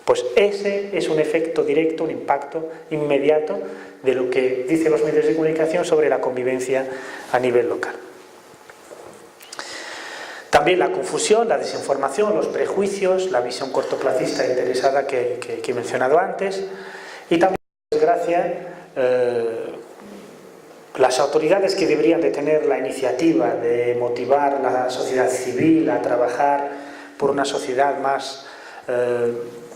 Pues ese es un efecto directo, un impacto inmediato de lo que dicen los medios de comunicación sobre la convivencia a nivel local. También la confusión, la desinformación, los prejuicios, la visión cortoplacista e interesada que he mencionado antes, y también, por desgracia, las autoridades que deberían de tener la iniciativa de motivar a la sociedad civil a trabajar por una sociedad más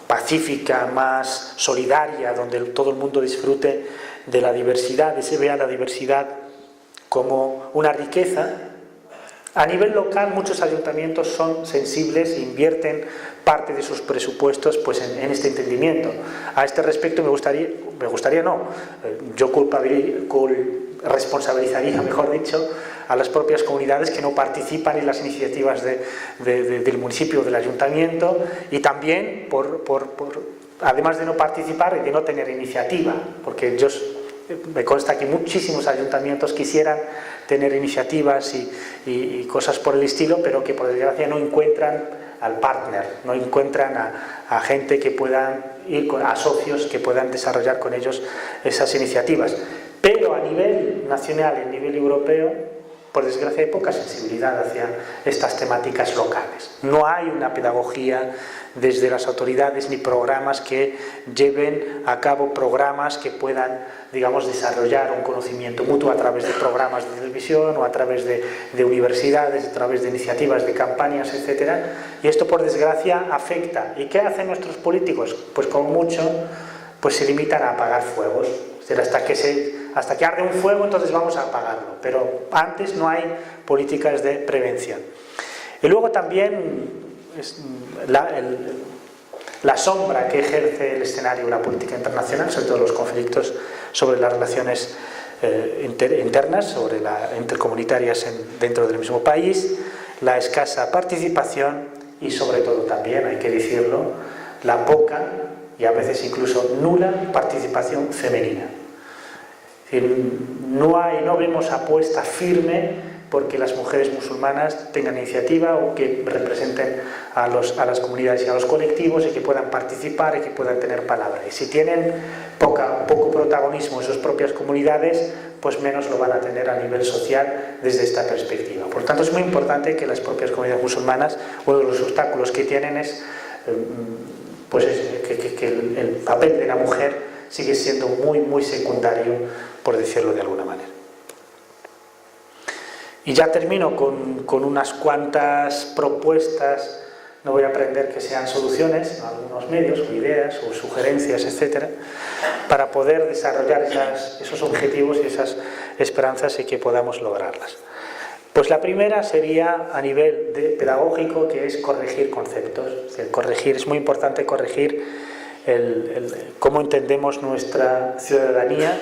pacífica, más solidaria, donde todo el mundo disfrute de la diversidad, y se vea la diversidad como una riqueza. A nivel local, muchos ayuntamientos son sensibles e invierten parte de sus presupuestos pues, en este entendimiento. A este respecto yo responsabilizaría, mejor dicho, a las propias comunidades que no participan en las iniciativas del municipio o del ayuntamiento, y también además de no participar y de no tener iniciativa, porque me consta que muchísimos ayuntamientos quisieran tener iniciativas y cosas por el estilo, pero que por desgracia no encuentran al partner, no encuentran a gente que puedan ir a socios que puedan desarrollar con ellos esas iniciativas. Pero a nivel nacional, a nivel europeo, por desgracia hay poca sensibilidad hacia estas temáticas locales. No hay una pedagogía desde las autoridades ni programas que lleven a cabo programas que puedan, digamos, desarrollar un conocimiento mutuo a través de programas de televisión o a través de universidades, a través de iniciativas, de campañas, etc. Y esto, por desgracia, afecta. ¿Y qué hacen nuestros políticos? Pues como mucho, pues se limitan a apagar fuegos. Es decir, hasta que arde un fuego, entonces vamos a apagarlo. Pero antes no hay políticas de prevención. Y luego también la sombra que ejerce el escenario de la política internacional, sobre todo los conflictos sobre las relaciones internas, intercomunitarias dentro del mismo país, la escasa participación y sobre todo también, hay que decirlo, la poca y a veces incluso nula participación femenina. Es decir, no vemos apuesta firme porque las mujeres musulmanas tengan iniciativa o que representen a las comunidades y a los colectivos y que puedan participar y que puedan tener palabra. Y si tienen poco protagonismo en sus propias comunidades, pues menos lo van a tener a nivel social desde esta perspectiva. Por tanto, es muy importante que las propias comunidades musulmanas, uno de los obstáculos que tienen es que el papel de la mujer sigue siendo muy, muy secundario, por decirlo de alguna manera. Y ya termino con unas cuantas propuestas, no voy a pretender que sean soluciones, algunos medios o ideas o sugerencias, etcétera, para poder desarrollar esos objetivos y esas esperanzas y que podamos lograrlas. Pues la primera sería a nivel pedagógico, que es corregir conceptos. Es muy importante corregir cómo entendemos nuestra ciudadanía,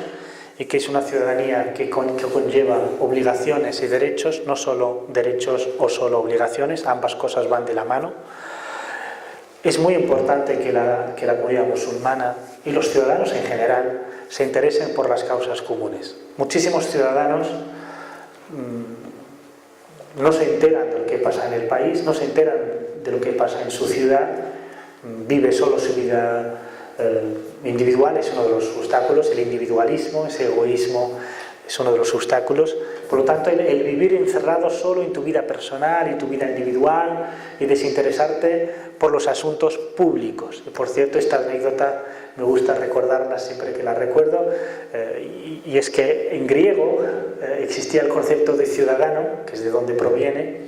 y que es una ciudadanía que conlleva obligaciones y derechos, no solo derechos o solo obligaciones, ambas cosas van de la mano. Es muy importante que la comunidad musulmana y los ciudadanos en general se interesen por las causas comunes. Muchísimos ciudadanos no se enteran de lo que pasa en el país, no se enteran de lo que pasa en su ciudad, vive solo su vida individual, es uno de los obstáculos, el individualismo, ese egoísmo es uno de los obstáculos. Por lo tanto, el vivir encerrado solo en tu vida personal y tu vida individual y desinteresarte por los asuntos públicos. Y por cierto, esta anécdota me gusta recordarla siempre que la recuerdo, y es que en griego existía el concepto de ciudadano, que es de donde proviene,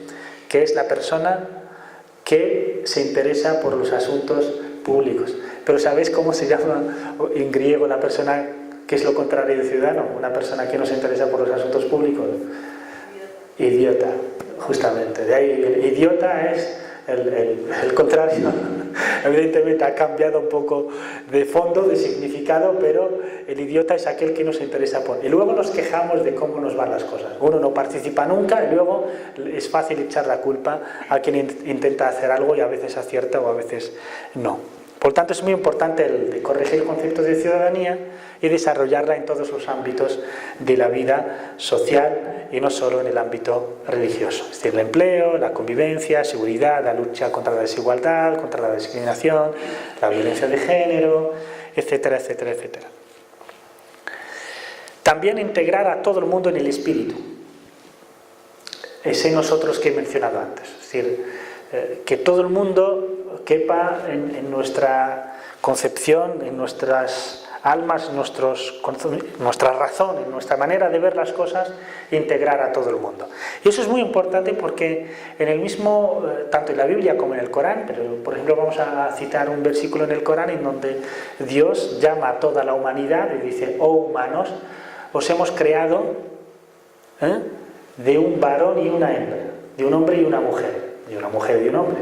que es la persona que se interesa por los asuntos públicos. Pero ¿sabéis cómo se llama en griego la persona que es lo contrario de ciudadano? Una persona que no se interesa por los asuntos públicos. Idiota, justamente. De ahí el idiota es el contrario. Evidentemente ha cambiado un poco de fondo, de significado, pero el idiota es aquel que no se interesa por... Y luego nos quejamos de cómo nos van las cosas. Uno no participa nunca y luego es fácil echar la culpa a quien intenta hacer algo y a veces acierta o a veces no. Por lo tanto, es muy importante el de corregir el concepto de ciudadanía y desarrollarla en todos los ámbitos de la vida social y no solo en el ámbito religioso. Es decir, el empleo, la convivencia, seguridad, la lucha contra la desigualdad, contra la discriminación, la violencia de género, etcétera, etcétera, etcétera. También integrar a todo el mundo en el espíritu. Ese nosotros que he mencionado antes. Es decir, que todo el mundo quepa en nuestra concepción, en nuestras almas, nuestra razón, en nuestra manera de ver las cosas, integrar a todo el mundo. Y eso es muy importante porque en el mismo, tanto en la Biblia como en el Corán, pero por ejemplo vamos a citar un versículo en el Corán en donde Dios llama a toda la humanidad y dice: oh humanos, os hemos creado de un varón y una hembra, de un hombre y una mujer, de una mujer y un hombre.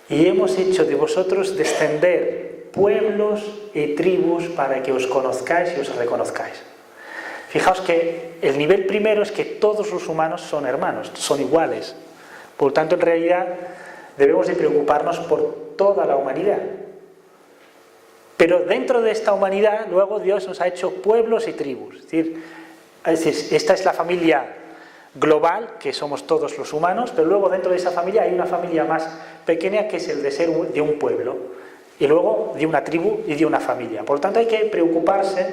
Y hemos hecho de vosotros descender pueblos y tribus para que os conozcáis y os reconozcáis. Fijaos que el nivel primero es que todos los humanos son hermanos, son iguales. Por lo tanto, en realidad, debemos de preocuparnos por toda la humanidad. Pero dentro de esta humanidad, luego Dios nos ha hecho pueblos y tribus. Es decir, esta es la familia global, que somos todos los humanos, pero luego dentro de esa familia hay una familia más pequeña, que es el de ser de un pueblo. Y luego de una tribu y de una familia. Por lo tanto, hay que preocuparse,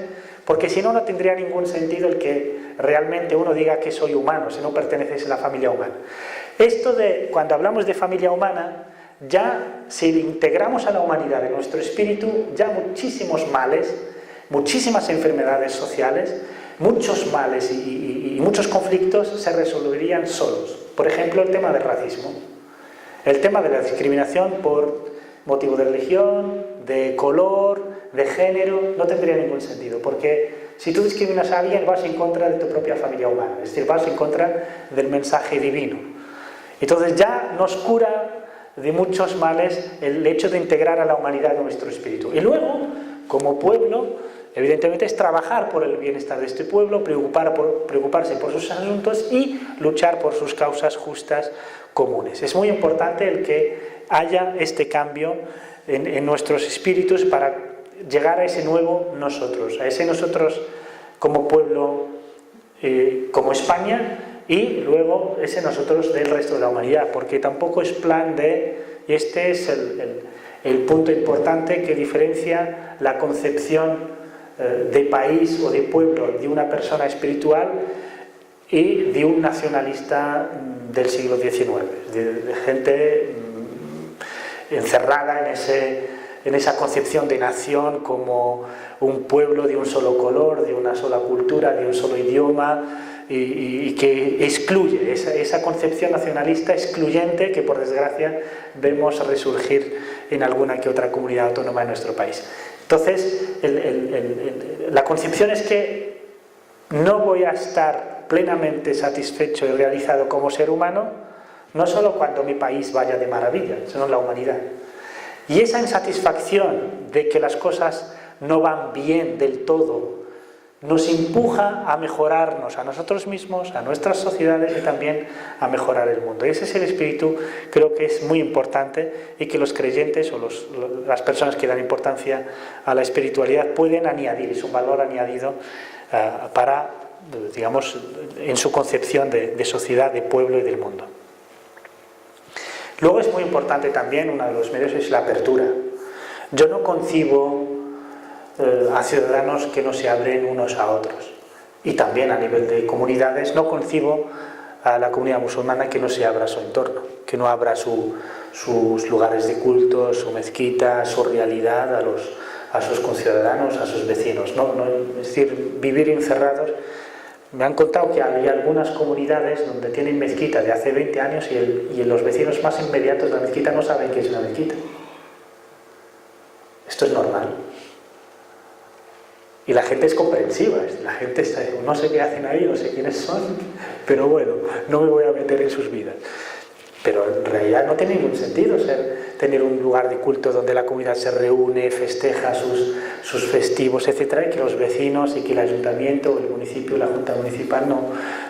porque si no, no tendría ningún sentido el que realmente uno diga que soy humano, si no perteneces a la familia humana. Esto de, cuando hablamos de familia humana, ya si integramos a la humanidad en nuestro espíritu, ya muchísimos males, muchísimas enfermedades sociales, muchos males y muchos conflictos se resolverían solos. Por ejemplo, el tema del racismo, el tema de la discriminación por motivo de religión, de color, de género, no tendría ningún sentido, porque si tú discriminas a alguien vas en contra de tu propia familia humana, es decir, vas en contra del mensaje divino. Entonces ya nos cura de muchos males el hecho de integrar a la humanidad en nuestro espíritu. Y luego, como pueblo, evidentemente es trabajar por el bienestar de este pueblo, preocuparse por sus asuntos y luchar por sus causas justas comunes. Es muy importante el que haya este cambio en nuestros espíritus para llegar a ese nuevo nosotros, a ese nosotros como pueblo, como España, y luego ese nosotros del resto de la humanidad, porque tampoco es plan de, y este es el punto importante que diferencia la concepción de país o de pueblo de una persona espiritual y de un nacionalista del siglo XIX, de gente encerrada en esa concepción de nación como un pueblo de un solo color, de una sola cultura, de un solo idioma, y que excluye, esa concepción nacionalista excluyente que por desgracia vemos resurgir en alguna que otra comunidad autónoma de nuestro país. Entonces, la concepción es que no voy a estar plenamente satisfecho y realizado como ser humano, no solo cuando mi país vaya de maravilla, sino en la humanidad. Y esa insatisfacción de que las cosas no van bien del todo nos empuja a mejorarnos a nosotros mismos, a nuestras sociedades y también a mejorar el mundo. Y ese es el espíritu, creo que es muy importante, y que los creyentes o las personas que dan importancia a la espiritualidad pueden añadir, es un valor añadido para, digamos, en su concepción de sociedad, de pueblo y del mundo. Luego es muy importante también, uno de los medios es la apertura. Yo no concibo a ciudadanos que no se abren unos a otros. Y también a nivel de comunidades, no concibo a la comunidad musulmana que no se abra a su entorno, que no abra sus lugares de culto, su mezquita, su realidad a sus conciudadanos, a sus vecinos. Es decir, vivir encerrados. Me han contado que hay algunas comunidades donde tienen mezquita de hace 20 años y los vecinos más inmediatos de la mezquita no saben qué es una mezquita. Esto es normal. Y la gente es comprensiva, la gente está, no sé qué hacen ahí, no sé quiénes son, pero bueno, no me voy a meter en sus vidas. Pero en realidad no tiene ningún sentido tener un lugar de culto donde la comunidad se reúne, festeja sus festivos, etcétera, y que los vecinos y que el ayuntamiento, el municipio, la junta municipal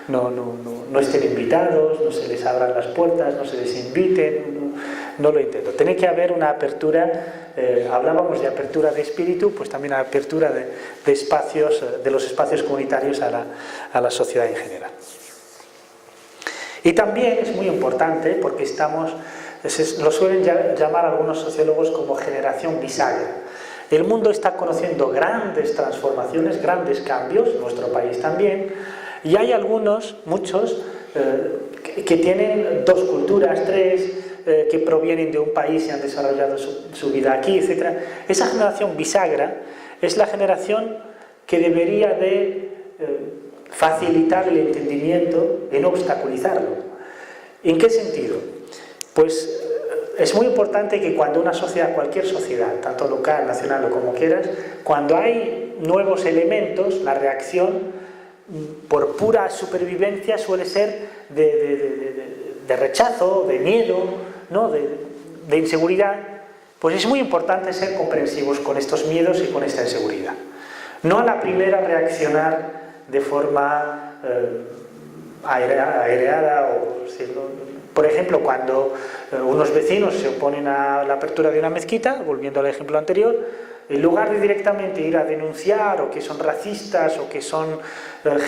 no estén invitados, no se les abran las puertas, no se les inviten, no lo intento. Tiene que haber una apertura hablábamos de apertura de espíritu, pues también apertura de espacios, de los espacios comunitarios a la sociedad en general. Y también es muy importante porque lo suelen llamar algunos sociólogos como generación bisagra. El mundo está conociendo grandes transformaciones, grandes cambios, nuestro país también, y hay muchos, que tienen 2 culturas, 3, que provienen de un país y han desarrollado su vida aquí, etc. Esa generación bisagra es la generación que debería de facilitar el entendimiento y no obstaculizarlo. ¿En qué sentido? Pues es muy importante que cuando una sociedad, cualquier sociedad, tanto local, nacional o como quieras, cuando hay nuevos elementos, la reacción por pura supervivencia suele ser de rechazo, de miedo, ¿no? de inseguridad. Pues es muy importante ser comprensivos con estos miedos y con esta inseguridad. No a la primera reaccionar de forma aireada por ejemplo, cuando unos vecinos se oponen a la apertura de una mezquita, volviendo al ejemplo anterior, en lugar de directamente ir a denunciar o que son racistas o que son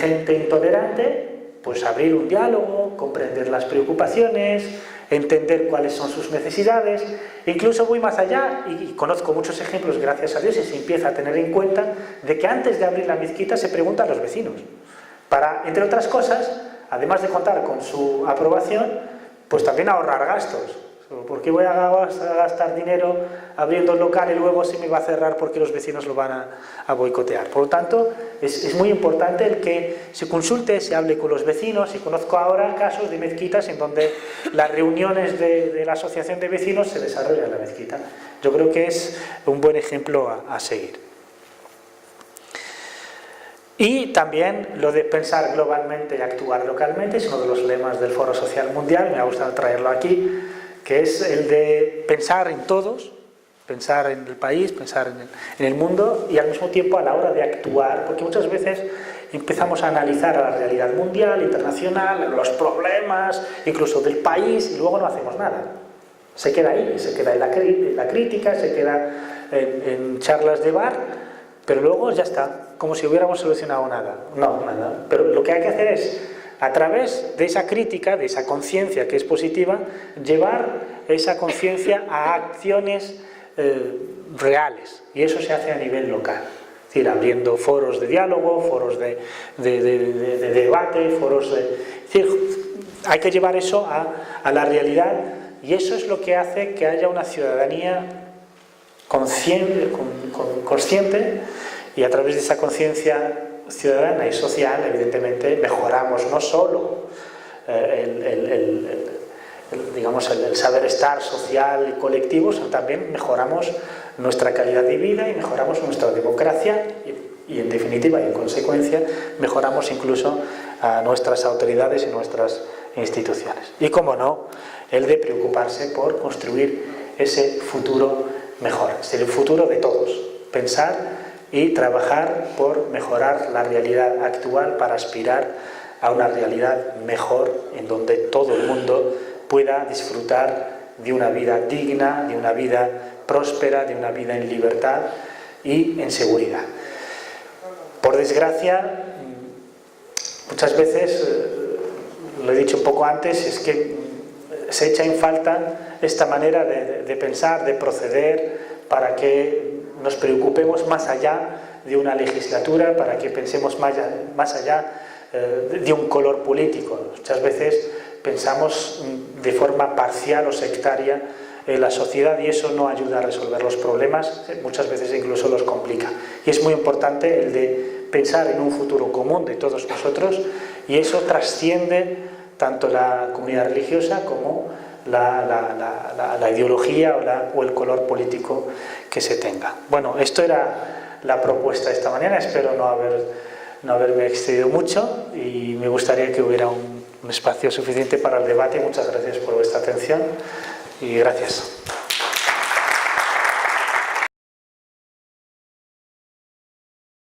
gente intolerante, pues abrir un diálogo, comprender las preocupaciones, entender cuáles son sus necesidades. Incluso voy más allá y conozco muchos ejemplos, gracias a Dios, y se empieza a tener en cuenta de que antes de abrir la mezquita se preguntan a los vecinos para, entre otras cosas, además de contar con su aprobación, pues también ahorrar gastos. ¿Por qué voy a gastar dinero abriendo el local y luego se me va a cerrar porque los vecinos lo van a boicotear? Por lo tanto, es muy importante el que se consulte, se hable con los vecinos, y conozco ahora casos de mezquitas en donde las reuniones de la asociación de vecinos se desarrollan en la mezquita. Yo creo que es un buen ejemplo a seguir. Y también lo de pensar globalmente y actuar localmente es uno de los lemas del Foro Social Mundial, me ha gustado traerlo aquí, que es el de pensar en todos, pensar en el país, pensar en el mundo, y al mismo tiempo a la hora de actuar, porque muchas veces empezamos a analizar a la realidad mundial, internacional, los problemas, incluso del país, y luego no hacemos nada. Se queda ahí, se queda en la crítica, se queda en charlas de bar, pero luego ya está, como si hubiéramos solucionado nada. No, nada. Pero lo que hay que hacer es, a través de esa crítica, de esa conciencia que es positiva, llevar esa conciencia a acciones reales. Y eso se hace a nivel local. Es decir, abriendo foros de diálogo, foros de debate, foros de... Es decir, hay que llevar eso a la realidad, y eso es lo que hace que haya una ciudadanía consciente, y a través de esa conciencia ciudadana y social, evidentemente, mejoramos no solo el saber estar social y colectivo, sino también mejoramos nuestra calidad de vida y mejoramos nuestra democracia y en definitiva y en consecuencia mejoramos incluso a nuestras autoridades y nuestras instituciones. Y como no, el de preocuparse por construir ese futuro mejor, es el futuro de todos, pensar y trabajar por mejorar la realidad actual para aspirar a una realidad mejor en donde todo el mundo pueda disfrutar de una vida digna, de una vida próspera, de una vida en libertad y en seguridad. Por desgracia, muchas veces, lo he dicho un poco antes, es que se echa en falta esta manera de pensar, de proceder, para que nos preocupemos más allá de una legislatura, para que pensemos más allá de un color político. Muchas veces pensamos de forma parcial o sectaria en la sociedad, y eso no ayuda a resolver los problemas, muchas veces incluso los complica. Y es muy importante el de pensar en un futuro común de todos nosotros, y eso trasciende tanto la comunidad religiosa como la ideología o el color político que se tenga. Bueno, esto era la propuesta de esta mañana, espero no haberme excedido mucho, y me gustaría que hubiera un espacio suficiente para el debate. Muchas gracias por vuestra atención y gracias.